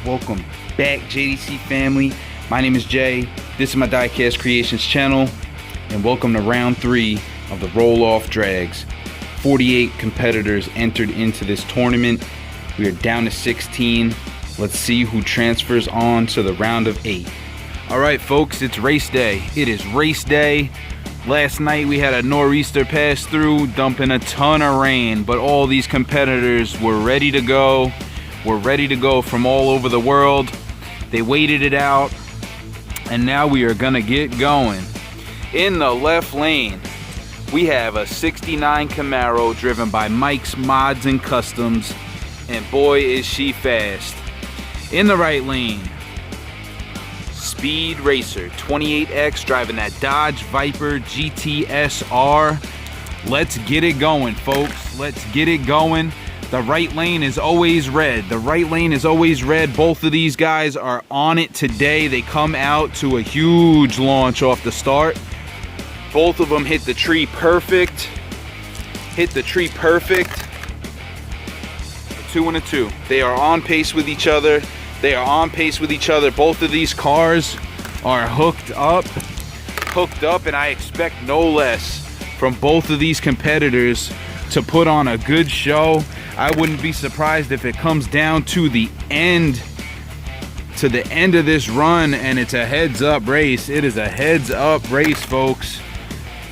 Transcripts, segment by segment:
welcome back, JDC family. My name is Jay. This is my Diecast Creations channel, and welcome to round 3 of the roll-off drags. 48 competitors entered into this tournament. We are down to 16. Let's see who transfers on to the round of 8. All right, folks, it's race day. It is race day. Last night we had a nor'easter pass through, dumping a ton of rain, but all these competitors were ready to go. We're ready to go from all over the world. They waited it out, and now we are gonna get going. In the left lane, we have a 69 Camaro driven by Mike's Mods and Customs, and boy is she fast. In the right lane, Speed Racer 28X driving that Dodge Viper GTSR. Let's get it going, folks. Let's get it going. The right lane is always red. The right lane is always red. Both of these guys are on it today. They come out to a huge launch off the start. Both of them hit the tree perfect. Hit the tree perfect. A 2 and a 2. They are on pace with each other. They are on pace with each other. Both of these cars are hooked up, and I expect no less from both of these competitors to put on a good show. I wouldn't be surprised if it comes down to the end of this run and it's a heads-up race. It is a heads-up race, folks.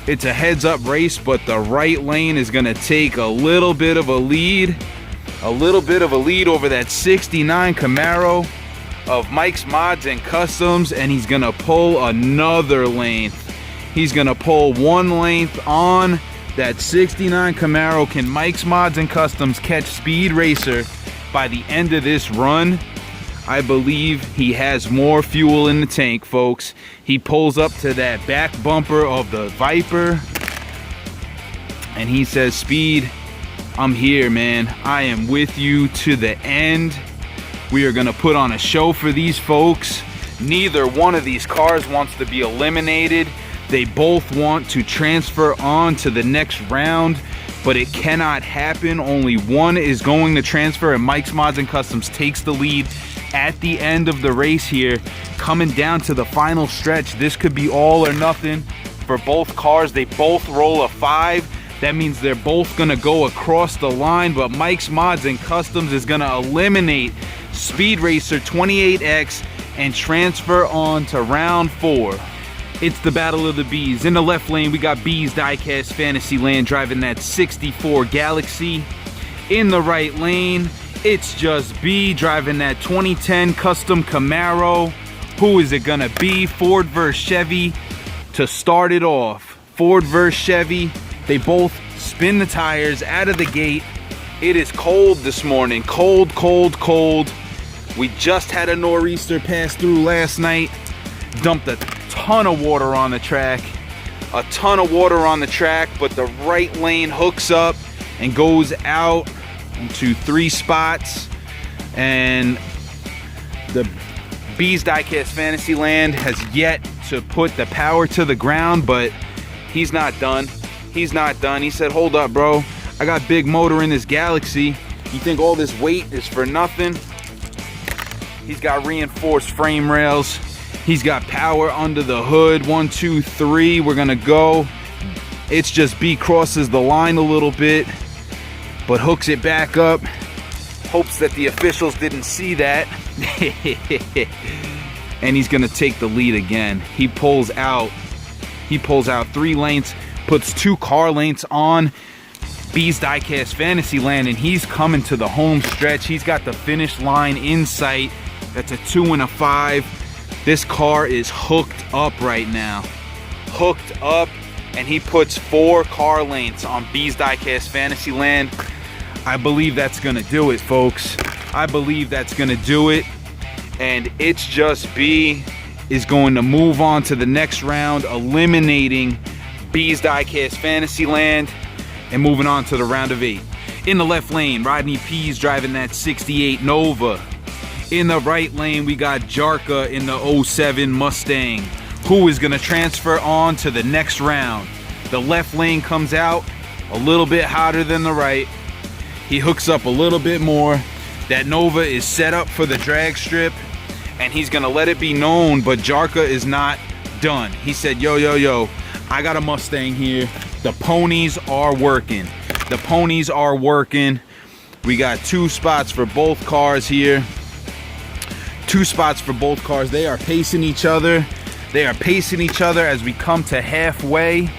It's a heads-up race, but the right lane is gonna take a little bit of a lead. Over that 69 Camaro of Mike's Mods and Customs, and he's gonna pull another length. He's gonna pull one length on that 69 Camaro. Can Mike's Mods and Customs catch Speed Racer by the end of this run? I believe he has more fuel in the tank, folks. He pulls up to that back bumper of the Viper, and he says, Speed, I'm here, man. I am with you to the end. We are gonna put on a show for these folks. Neither one of these cars wants to be eliminated. They both want to transfer on to the next round, but it cannot happen. Only one is going to transfer, and Mike's Mods and Customs takes the lead at the end of the race here. Coming down to the final stretch, this could be all or nothing for both cars. They both roll a 5. That means they're both gonna go across the line, but Mike's Mods and Customs is gonna eliminate Speed Racer 28X and transfer on to round 4. It's the Battle of the Bees. In the left lane, we got Bees Diecast Fantasyland driving that 64 Galaxy. In the right lane, it's just B driving that 2010 Custom Camaro. Who is it gonna be? Ford versus Chevy to start it off. Ford versus Chevy. They both spin the tires out of the gate. It is cold this morning. Cold, cold, cold. We just had a nor'easter pass through last night. Dumped a ton of water on the track. A ton of water on the track, but the right lane hooks up and goes out into 3 spots. And the Bees Diecast Fantasyland has yet to put the power to the ground, but he's not done. He's not done. He said, hold up, bro. I got big motor in this Galaxy. You think all this weight is for nothing? He's got reinforced frame rails. He's got power under the hood. 1, 2, 3. We're gonna go. It's just B crosses the line a little bit, but hooks it back up. Hopes that the officials didn't see that. And he's gonna take the lead again. He pulls out 3 lengths. Puts 2 car lengths on Bees Diecast Fantasyland, and he's coming to the home stretch. He's got the finish line in sight. That's a 2 and a 5. This car is hooked up right now. Hooked up, and he puts 4 car lengths on Bees Diecast Fantasyland. I believe that's gonna do it, folks. I believe that's gonna do it. And It's Just B is going to move on to the next round, eliminating Bees Diecast Fantasyland and moving on to the round of 8. In the left lane, Rodney P's driving that 68 Nova. In the right lane, we got Jarka in the 07 Mustang. Who is gonna transfer on to the next round? The left lane comes out a little bit hotter than the right. He hooks up a little bit more. that Nova is set up for the drag strip, and he's gonna let it be known, but Jarka is not done. He said, yo, I got a Mustang here. The ponies are working. The ponies are working. We got 2 spots for both cars here. 2 spots for both cars. They are pacing each other. They are pacing each other as we come to halfway.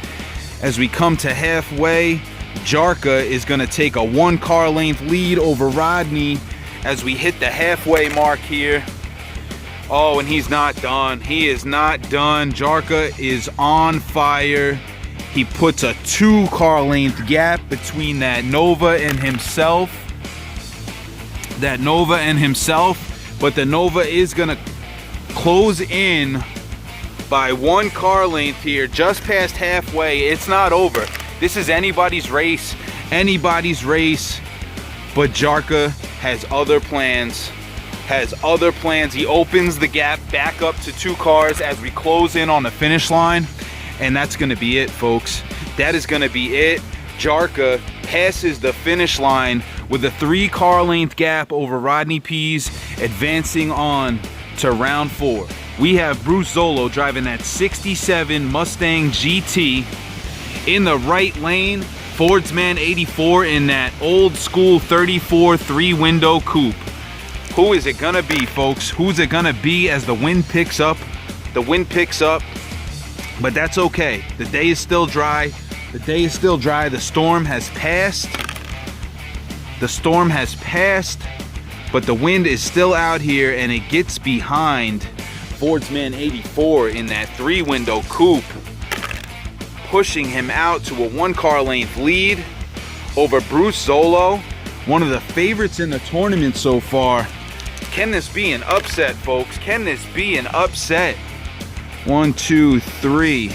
As we come to halfway, Jarka is gonna take a 1 car length lead over Rodney as we hit the halfway mark here. Oh, and he's not done. He is not done. Jarka is on fire. He puts a 2 car length gap between that Nova and himself. That Nova and himself. But the Nova is gonna close in by 1 car length here, just past halfway. It's not over. This is anybody's race. Anybody's race. But Jarka has other plans. He opens the gap back up to 2 cars as we close in on the finish line. And that's gonna be it, folks. That is gonna be it. Jarka passes the finish line with a 3 car length gap over Rodney Pease, advancing on to round 4. We have Bruce Zolo driving that 67 Mustang GT. In the right lane, Fordsman 84 in that old school 34 3-window coupe. Who is it gonna be, folks? Who's it gonna be as the wind picks up? The wind picks up, but that's okay. The day is still dry. The day is still dry. The storm has passed. The storm has passed, but the wind is still out here, and it gets behind Fordsman 84 in that 3-window coupe, pushing him out to a 1 car length lead over Bruce Zolo, one of the favorites in the tournament so far. Can this be an upset, folks? Can this be an upset? 1, 2, 3.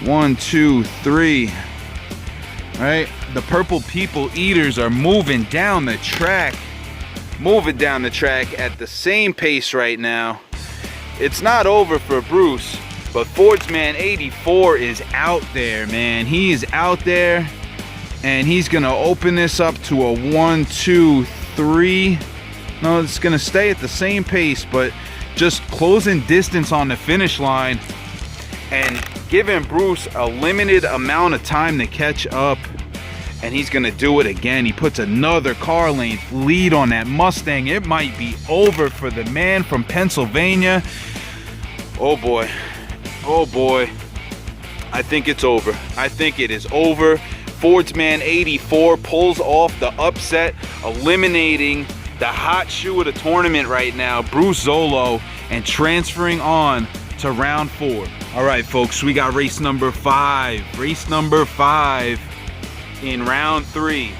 1, 2, 3. All right, the Purple People Eaters are moving down the track. Moving down the track at the same pace right now. It's not over for Bruce, but Fordsman 84 is out there, man. He is out there, and he's gonna open this up to a 1, 2, 3. No, it's gonna stay at the same pace, but just closing distance on the finish line and giving Bruce a limited amount of time to catch up. And he's gonna do it again. He puts another car length lead on that Mustang. It might be over for the man from Pennsylvania. Oh boy, oh boy. I think it's over. I think it is over. Fordsman 84 pulls off the upset, eliminating the hot shoe of the tournament right now, Bruce Zolo, and transferring on to round 4. All right, folks, we got race number 5. Race number 5 in round 3.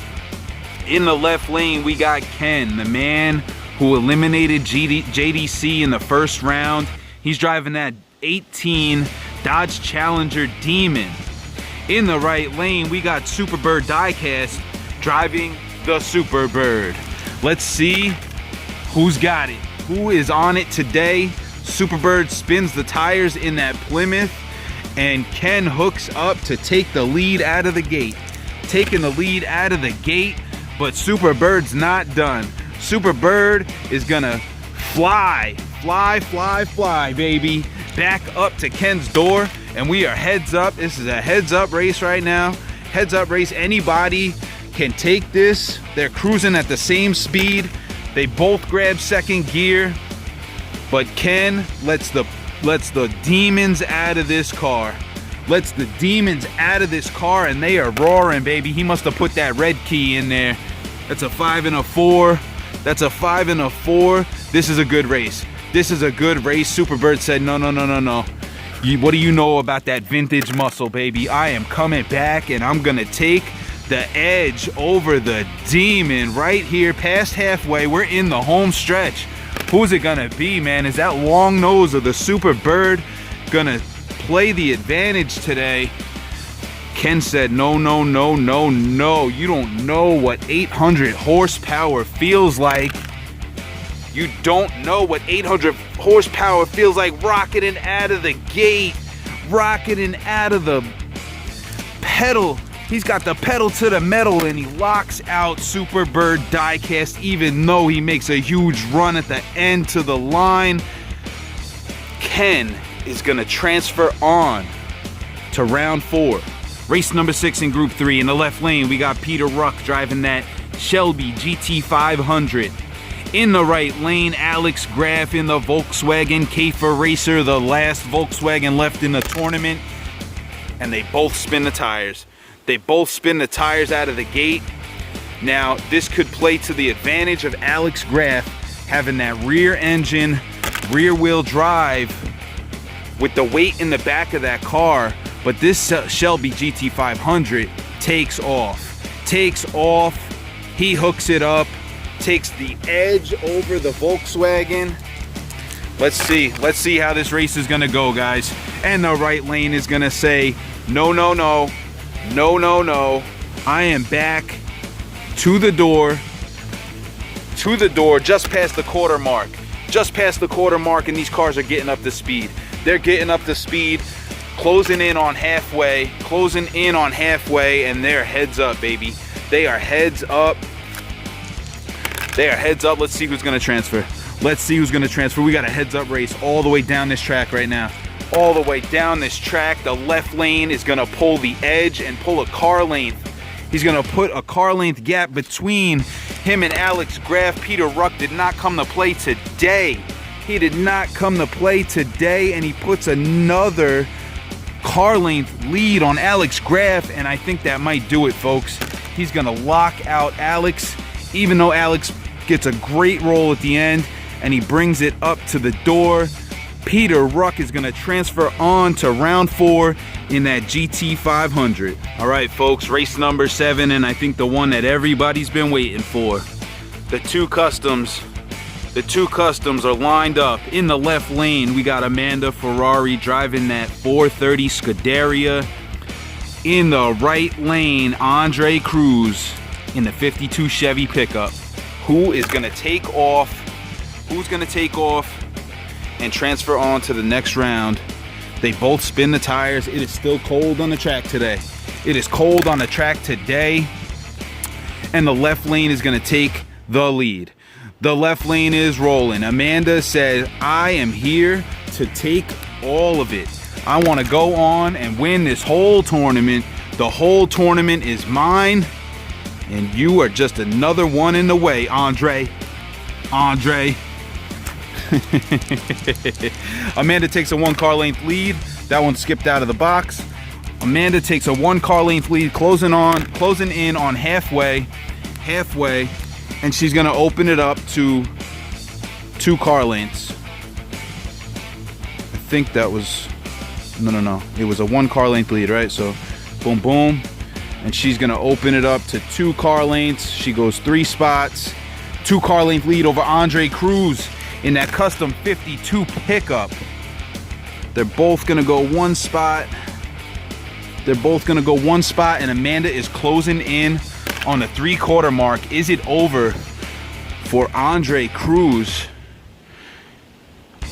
In the left lane, we got Ken, the man who eliminated JDC in the first round. He's driving that 18 Dodge Challenger Demon. In the right lane, we got Superbird Diecast driving the Superbird. Let's see who's got it. Who is on it today? Superbird spins the tires in that Plymouth, and Ken hooks up to take the lead out of the gate. Taking the lead out of the gate, but Superbird's not done. Superbird is gonna fly, baby, back up to Ken's door, and we are heads up. This is a heads up race right now. Heads up race. Anybody can take this. They're cruising at the same speed. They both grab second gear, but Ken lets the demons out of this car. Lets the demons out of this car, and they are roaring, baby. He must have put that red key in there. That's a 5 and a 4. That's a 5 and a 4. This is a good race. This is a good race. Superbird said, no. What do you know about that vintage muscle, baby? I am coming back, and I'm gonna take the edge over the demon right here past halfway. We're in the home stretch. Who's it gonna be, man? Is that long nose of the Superbird gonna play the advantage today? Ken said, no. You don't know what 800 horsepower feels like. You don't know what 800 horsepower feels like, rocketing out of the gate, rocketing out of the pedal He's got the pedal to the metal, and he locks out Super Bird diecast, even though he makes a huge run at the end to the line. Ken is gonna transfer on to round 4. Race number 6 in Group 3. In the left lane, we got Peter Ruck driving that Shelby GT500. In the right lane, Alex Graf in the Volkswagen Käfer Racer, the last Volkswagen left in the tournament. And they both spin the tires. They both spin the tires out of the gate. Now, this could play to the advantage of Alex Graf having that rear engine, rear wheel drive with the weight in the back of that car. But this Shelby GT500 takes off. He hooks it up, takes the edge over the Volkswagen. Let's see how this race is gonna go, guys. And the right lane is gonna say, no, no, no, no, no, no. I am back to the door, just past the quarter mark. Just past the quarter mark, and these cars are getting up to speed. They're getting up to speed, closing in on halfway, and they're heads up, baby. They are heads up. Let's see who's gonna transfer. We got a heads up race all the way down this track right now. All the way down this track. The left lane is gonna pull the edge and pull a car length. He's gonna put a car length gap between him and Alex Graf. Peter Ruck did not come to play today. And he puts another car length lead on Alex Graf, and I think that might do it, folks. He's gonna lock out Alex, even though Alex gets a great roll at the end, and he brings it up to the door. Peter Ruck is gonna transfer on to round 4 in that GT500. All right, folks, race number 7, and I think the one that everybody's been waiting for. The two customs are lined up. In the left lane, we got Amanda Ferrari driving that 430 Scuderia. In the right lane, Andre Cruz in the 52 Chevy pickup. Who is gonna take off? And transfer on to the next round? They both spin the tires. It is still cold on the track today. And the left lane is gonna take the lead. The left lane is rolling. Amanda says, I am here to take all of it. I want to go on and win this whole tournament. The whole tournament is mine, and you are just another one in the way, Andre. Amanda takes a 1 car length lead. That one skipped out of the box. Amanda takes a 1 car length lead, closing in on halfway, and she's gonna open it up to 2 car lengths. I think that was, no. It was a 1 car length lead, right? So, boom, boom. And she's gonna open it up to 2 car lengths. She goes 3 spots. 2 car length lead over Andre Cruz in that custom 52 pickup. They're both gonna go 1 spot. And Amanda is closing in on the 3/4 mark. Is it over for Andre Cruz?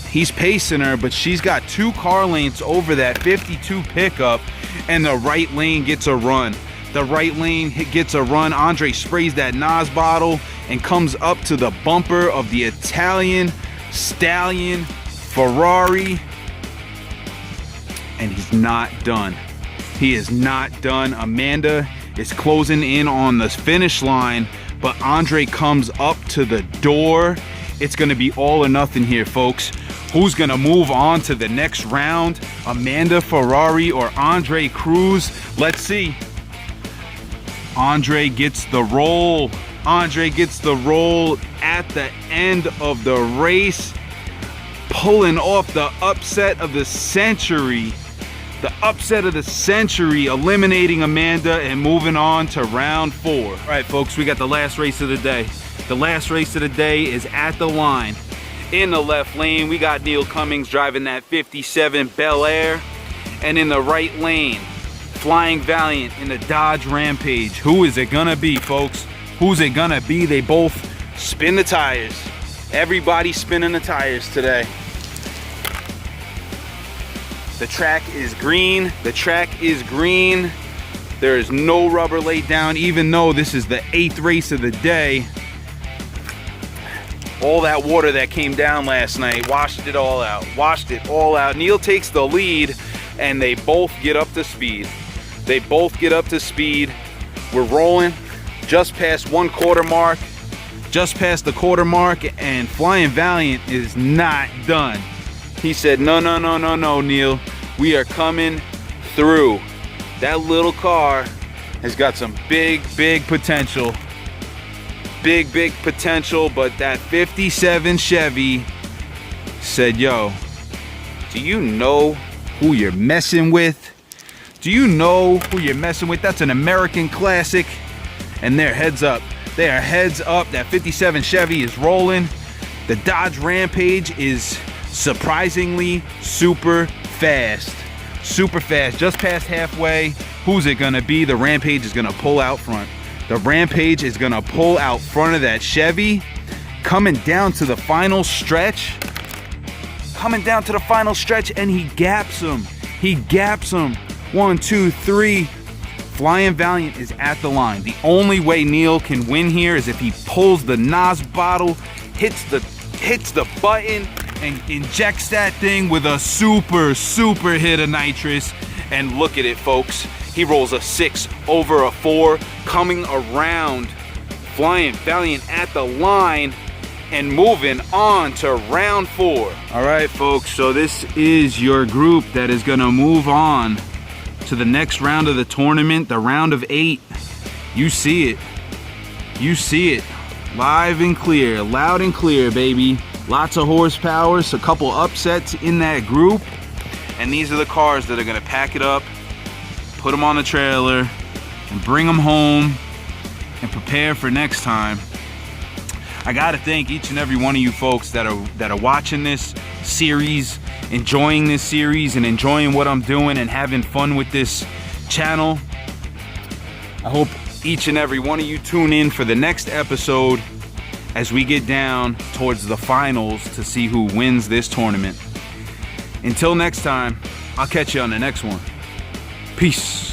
He's pacing her, but she's got 2 car lengths over that 52 pickup, and the right lane gets a run. Andre sprays that Nas bottle and comes up to the bumper of the Italian stallion Ferrari, and he's not done. Amanda is closing in on the finish line, but Andre comes up to the door. It's gonna be all or nothing here, folks. Who's gonna move on to the next round? Amanda Ferrari or Andre Cruz? Let's see. Andre gets the roll. at the end of the race, pulling off the upset of the century. Eliminating Amanda and moving on to round 4. All right, folks, we got the last race of the day. The last race of the day is at the line. In the left lane, we got Neil Cummings driving that 57 Bel Air. And in the right lane, Flying Valiant in the Dodge Rampage. Who is it gonna be, folks? They both spin the tires. Everybody's spinning the tires today. The track is green. There is no rubber laid down, even though this is the 8th race of the day. All that water that came down last night washed it all out. Washed it all out. Neil takes the lead, and they both get up to speed. They both get up to speed. We're rolling just past 1/4 mark. Just past the 1/4 mark, and Flying Valiant is not done. He said, no, no, no, no, no, Neil. We are coming through. That little car has got some big, big potential. Big, big potential, but that 57 Chevy said, yo, do you know who you're messing with? Do you know who you're messing with? That's an American classic, and they're heads up. They are heads up. That 57 Chevy is rolling. The Dodge Rampage is surprisingly super fast. Super fast, just past halfway. Who's it gonna be? The Rampage is gonna pull out front. The Rampage is gonna pull out front of that Chevy. Coming down to the final stretch. Coming down to the final stretch, and he gaps him. He gaps him. 1, 2, 3. Flying Valiant is at the line. The only way Neil can win here is if he pulls the NOS bottle, hits the button, and injects that thing with a super, super hit of nitrous. And look at it, folks. He rolls a 6 over a 4, coming around. Flying Valiant at the line and moving on to round 4. All right, folks, so this is your group that is gonna move on to the next round of the tournament, the round of 8. You see it. You see it. Live and clear, loud and clear, baby. Lots of horsepower, a couple upsets in that group. And these are the cars that are gonna pack it up, put them on the trailer, and bring them home and prepare for next time. I gotta thank each and every one of you folks that are watching this series, enjoying this series, and enjoying what I'm doing and having fun with this channel. I hope each and every one of you tune in for the next episode as we get down towards the finals to see who wins this tournament. Until next time, I'll catch you on the next one. Peace.